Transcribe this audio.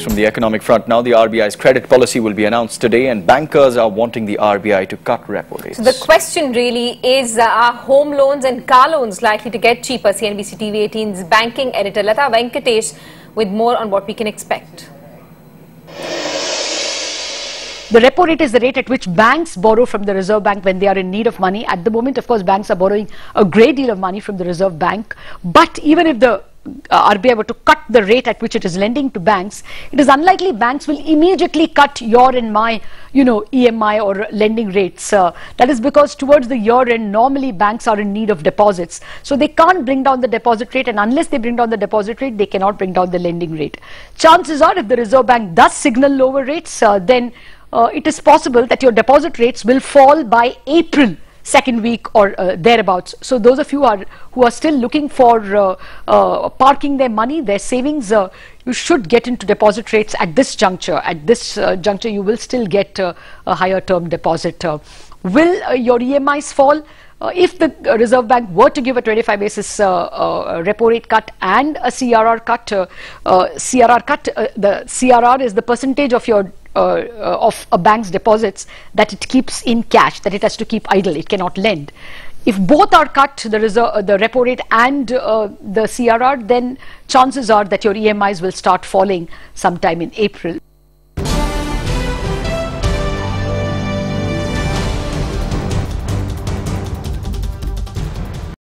from the economic front now. The RBI's credit policy will be announced today, and bankers are wanting the RBI to cut repo rates. So the question really is, are home loans and car loans likely to get cheaper? CNBC TV 18's banking editor Lata Venkatesh with more on what we can expect. The repo rate is the rate at which banks borrow from the Reserve Bank when they are in need of money. At the moment, of course, banks are borrowing a great deal of money from the Reserve Bank. But even if the RBI were to cut the rate at which it is lending to banks, it is unlikely banks will immediately cut your and my, EMI or lending rates. That is because towards the year end, normally banks are in need of deposits. So they can't bring down the deposit rate, and unless they bring down the deposit rate, they cannot bring down the lending rate. Chances are, if the Reserve Bank does signal lower rates, then it is possible that your deposit rates will fall by April second week or thereabouts. So those of you who are still looking for parking their money, their savings, you should get into deposit rates at this juncture. At this juncture, you will still get a higher term deposit. Will your EMIs fall? If the Reserve Bank were to give a 25 basis repo rate cut and a CRR cut, the CRR is the percentage of your of a bank's deposits that it keeps in cash, that it has to keep idle, it cannot lend. If both are cut, the repo rate and the CRR, then chances are that your EMIs will start falling sometime in April.